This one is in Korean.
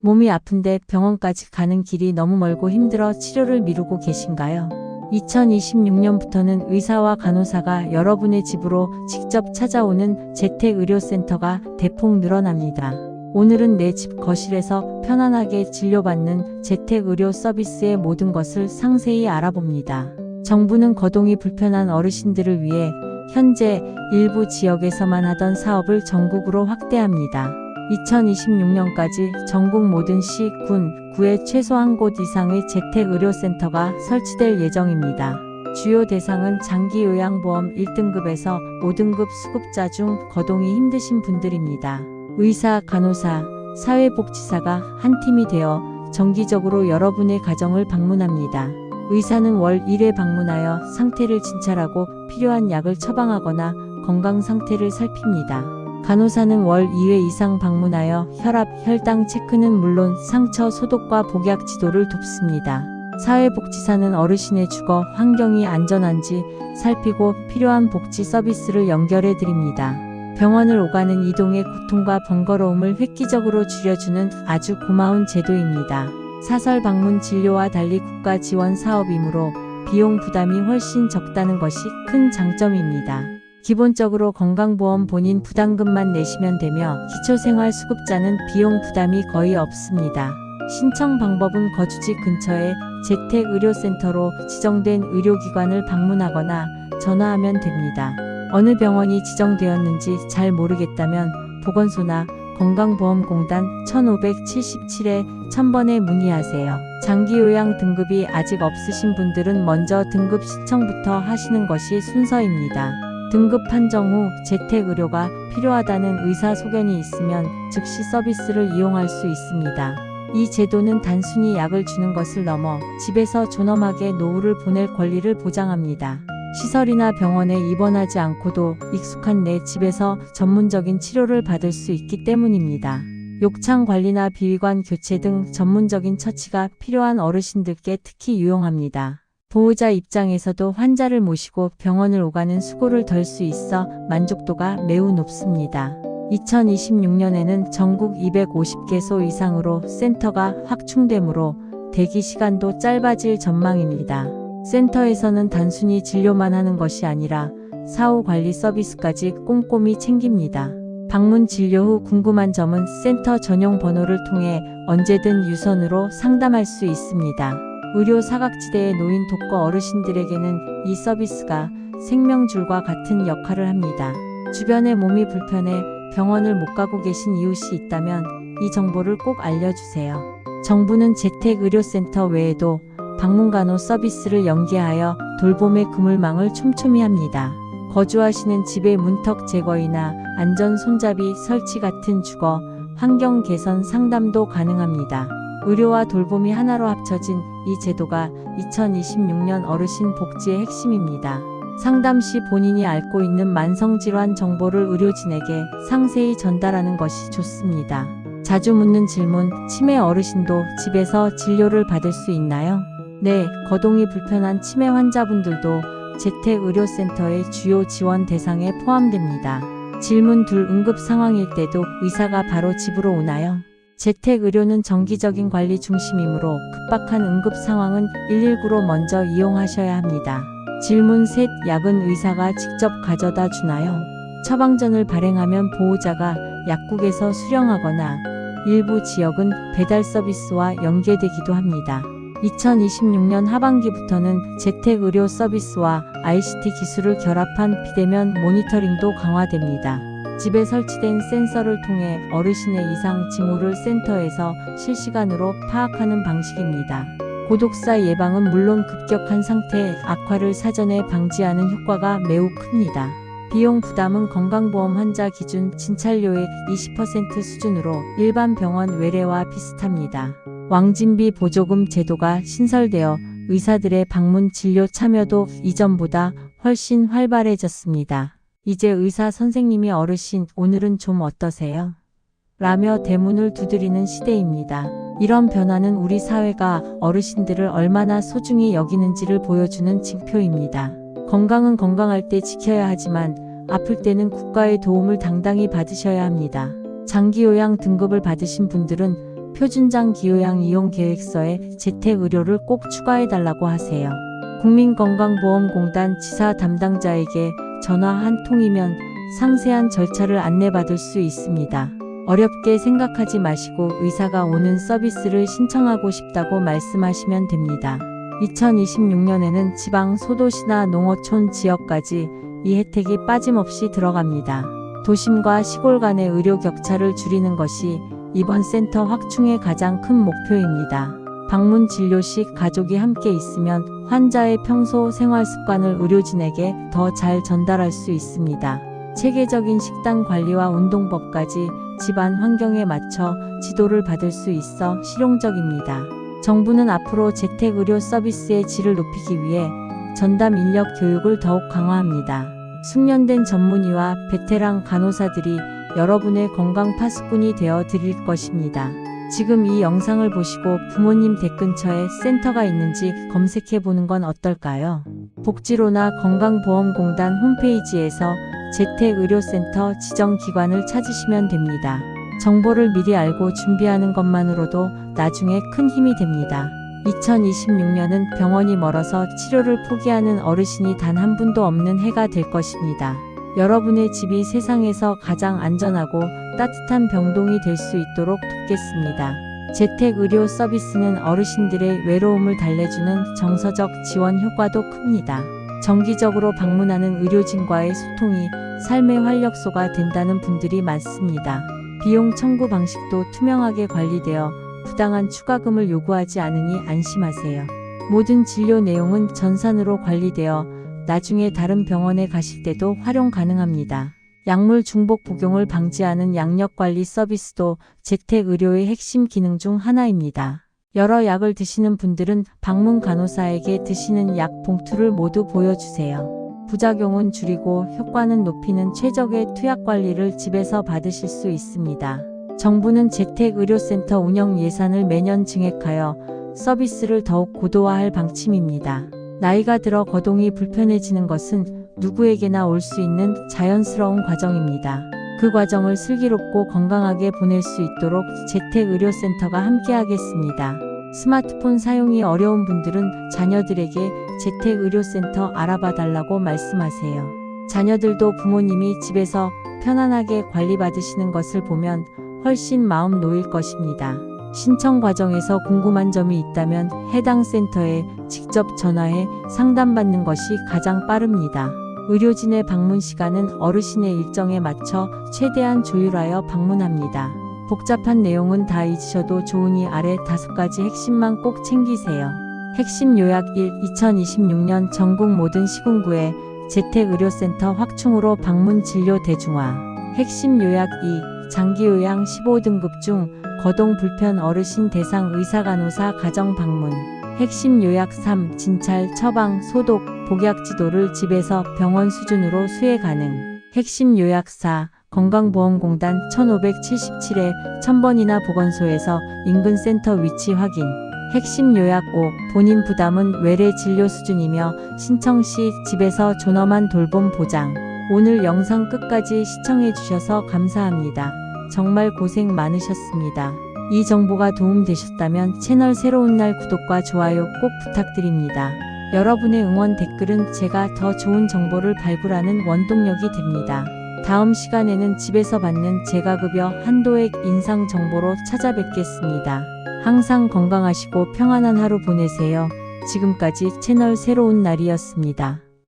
몸이 아픈데 병원까지 가는 길이 너무 멀고 힘들어 치료를 미루고 계신가요? 2026년부터는 의사와 간호사가 여러분의 집으로 직접 찾아오는 재택의료센터가 대폭 늘어납니다. 오늘은 내 집 거실에서 편안하게 진료받는 재택의료 서비스의 모든 것을 상세히 알아봅니다. 정부는 거동이 불편한 어르신들을 위해 현재 일부 지역에서만 하던 사업을 전국으로 확대합니다. 2026년까지 전국 모든 시, 군, 구에 최소 한 곳 이상의 재택의료센터가 설치될 예정입니다. 주요 대상은 장기요양보험 1등급에서 5등급 수급자 중 거동이 힘드신 분들입니다. 의사, 간호사, 사회복지사가 한 팀이 되어 정기적으로 여러분의 가정을 방문합니다. 의사는 월 1회 방문하여 상태를 진찰하고 필요한 약을 처방하거나 건강 상태를 살핍니다. 간호사는 월 2회 이상 방문하여 혈압, 혈당 체크는 물론 상처 소독과 복약 지도를 돕습니다. 사회복지사는 어르신의 주거 환경이 안전한지 살피고 필요한 복지 서비스를 연결해 드립니다. 병원을 오가는 이동의 고통과 번거로움을 획기적으로 줄여주는 아주 고마운 제도입니다. 사설 방문 진료와 달리 국가 지원 사업이므로 비용 부담이 훨씬 적다는 것이 큰 장점입니다. 기본적으로 건강보험 본인 부담금만 내시면 되며 기초생활수급자는 비용 부담이 거의 없습니다. 신청 방법은 거주지 근처의 재택의료센터로 지정된 의료기관을 방문하거나 전화하면 됩니다. 어느 병원이 지정되었는지 잘 모르겠다면 보건소나 건강보험공단 1577에 1000번에 문의하세요. 장기요양 등급이 아직 없으신 분들은 먼저 등급 신청부터 하시는 것이 순서입니다. 등급 판정 후 재택의료가 필요하다는 의사소견이 있으면 즉시 서비스를 이용할 수 있습니다. 이 제도는 단순히 약을 주는 것을 넘어 집에서 존엄하게 노후를 보낼 권리를 보장합니다. 시설이나 병원에 입원하지 않고도 익숙한 내 집에서 전문적인 치료를 받을 수 있기 때문입니다. 욕창 관리나 비위관 교체 등 전문적인 처치가 필요한 어르신들께 특히 유용합니다. 보호자 입장에서도 환자를 모시고 병원을 오가는 수고를 덜 수 있어 만족도가 매우 높습니다. 2026년에는 전국 250개소 이상으로 센터가 확충되므로 대기 시간도 짧아질 전망입니다. 센터에서는 단순히 진료만 하는 것이 아니라 사후 관리 서비스까지 꼼꼼히 챙깁니다. 방문 진료 후 궁금한 점은 센터 전용 번호를 통해 언제든 유선으로 상담할 수 있습니다. 의료 사각지대에 놓인 독거 어르신들에게는 이 서비스가 생명줄과 같은 역할을 합니다. 주변에 몸이 불편해 병원을 못 가고 계신 이웃이 있다면 이 정보를 꼭 알려주세요. 정부는 재택의료센터 외에도 방문간호 서비스를 연계하여 돌봄의 그물망을 촘촘히 합니다. 거주하시는 집의 문턱 제거이나 안전 손잡이 설치 같은 주거, 환경 개선 상담도 가능합니다. 의료와 돌봄이 하나로 합쳐진 이 제도가 2026년 어르신 복지의 핵심입니다. 상담 시 본인이 앓고 있는 만성질환 정보를 의료진에게 상세히 전달하는 것이 좋습니다. 자주 묻는 질문, 치매 어르신도 집에서 진료를 받을 수 있나요? 네, 거동이 불편한 치매 환자분들도 재택의료센터의 주요 지원 대상에 포함됩니다. 질문 둘, 응급 상황일 때도 의사가 바로 집으로 오나요? 재택의료는 정기적인 관리 중심이므로 급박한 응급 상황은 119로 먼저 이용하셔야 합니다. 질문 셋, 약은 의사가 직접 가져다 주나요? 처방전을 발행하면 보호자가 약국에서 수령하거나 일부 지역은 배달 서비스와 연계되기도 합니다. 2026년 하반기부터는 재택의료 서비스와 ICT 기술을 결합한 비대면 모니터링도 강화됩니다. 집에 설치된 센서를 통해 어르신의 이상 징후를 센터에서 실시간으로 파악하는 방식입니다. 고독사 예방은 물론 급격한 상태 악화를 사전에 방지하는 효과가 매우 큽니다. 비용 부담은 건강보험 환자 기준 진찰료의 20% 수준으로 일반 병원 외래와 비슷합니다. 왕진비 보조금 제도가 신설되어 의사들의 방문 진료 참여도 이전보다 훨씬 활발해졌습니다. 이제 의사 선생님이 어르신 오늘은 좀 어떠세요? 라며 대문을 두드리는 시대입니다. 이런 변화는 우리 사회가 어르신들을 얼마나 소중히 여기는지를 보여주는 징표입니다. 건강은 건강할 때 지켜야 하지만 아플 때는 국가의 도움을 당당히 받으셔야 합니다. 장기요양 등급을 받으신 분들은 표준장 기요양 이용 계획서에 재택의료를 꼭 추가해달라고 하세요. 국민건강보험공단 지사 담당자에게 전화 한 통이면 상세한 절차를 안내받을 수 있습니다. 어렵게 생각하지 마시고 의사가 오는 서비스를 신청하고 싶다고 말씀하시면 됩니다. 2026년에는 지방 소도시나 농어촌 지역까지 이 혜택이 빠짐없이 들어갑니다. 도심과 시골 간의 의료 격차를 줄이는 것이 이번 센터 확충의 가장 큰 목표입니다. 방문 진료 시 가족이 함께 있으면 환자의 평소 생활 습관을 의료진에게 더 잘 전달할 수 있습니다. 체계적인 식단 관리와 운동법까지 집안 환경에 맞춰 지도를 받을 수 있어 실용적입니다. 정부는 앞으로 재택의료 서비스의 질을 높이기 위해 전담 인력 교육을 더욱 강화합니다. 숙련된 전문의와 베테랑 간호사들이 여러분의 건강 파수꾼이 되어 드릴 것입니다. 지금 이 영상을 보시고 부모님 댁 근처에 센터가 있는지 검색해 보는 건 어떨까요? 복지로나 건강보험공단 홈페이지에서 재택의료센터 지정기관을 찾으시면 됩니다. 정보를 미리 알고 준비하는 것만으로도 나중에 큰 힘이 됩니다. 2026년은 병원이 멀어서 치료를 포기하는 어르신이 단 한 분도 없는 해가 될 것입니다. 여러분의 집이 세상에서 가장 안전하고 따뜻한 병동이 될 수 있도록 돕겠습니다. 재택의료 서비스는 어르신들의 외로움을 달래주는 정서적 지원 효과도 큽니다. 정기적으로 방문하는 의료진과의 소통이 삶의 활력소가 된다는 분들이 많습니다. 비용 청구 방식도 투명하게 관리되어 부당한 추가금을 요구하지 않으니 안심하세요. 모든 진료 내용은 전산으로 관리되어 나중에 다른 병원에 가실 때도 활용 가능합니다. 약물 중복 복용을 방지하는 약력관리 서비스도 재택의료의 핵심 기능 중 하나입니다. 여러 약을 드시는 분들은 방문 간호사에게 드시는 약 봉투를 모두 보여주세요. 부작용은 줄이고 효과는 높이는 최적의 투약 관리를 집에서 받으실 수 있습니다. 정부는 재택의료센터 운영 예산을 매년 증액하여 서비스를 더욱 고도화할 방침입니다. 나이가 들어 거동이 불편해지는 것은 누구에게나 올 수 있는 자연스러운 과정입니다. 그 과정을 슬기롭고 건강하게 보낼 수 있도록 재택의료센터가 함께하겠습니다. 스마트폰 사용이 어려운 분들은 자녀들에게 재택의료센터 알아봐달라고 말씀하세요. 자녀들도 부모님이 집에서 편안하게 관리받으시는 것을 보면 훨씬 마음 놓일 것입니다. 신청 과정에서 궁금한 점이 있다면 해당 센터에 직접 전화해 상담받는 것이 가장 빠릅니다. 의료진의 방문 시간은 어르신의 일정에 맞춰 최대한 조율하여 방문합니다. 복잡한 내용은 다 잊으셔도 좋으니 아래 5가지 핵심만 꼭 챙기세요. 핵심 요약 1. 2026년 전국 모든 시군구에 재택의료센터 확충으로 방문 진료 대중화. 핵심 요약 2. 장기요양 15등급 중 거동 불편 어르신 대상 의사간호사 가정 방문. 핵심 요약 3. 진찰, 처방, 소독, 복약 지도를 집에서 병원 수준으로 수행 가능. 핵심 요약 4. 건강보험공단 1577에 1000번이나 보건소에서 인근 센터 위치 확인. 핵심 요약 5. 본인 부담은 외래 진료 수준이며 신청 시 집에서 존엄한 돌봄 보장. 오늘 영상 끝까지 시청해 주셔서 감사합니다. 정말 고생 많으셨습니다. 이 정보가 도움되셨다면 채널 새로운 날 구독과 좋아요 꼭 부탁드립니다. 여러분의 응원 댓글은 제가 더 좋은 정보를 발굴하는 원동력이 됩니다. 다음 시간에는 집에서 받는 재가급여 한도액 인상 정보로 찾아뵙겠습니다. 항상 건강하시고 평안한 하루 보내세요. 지금까지 채널 새로운 날이었습니다.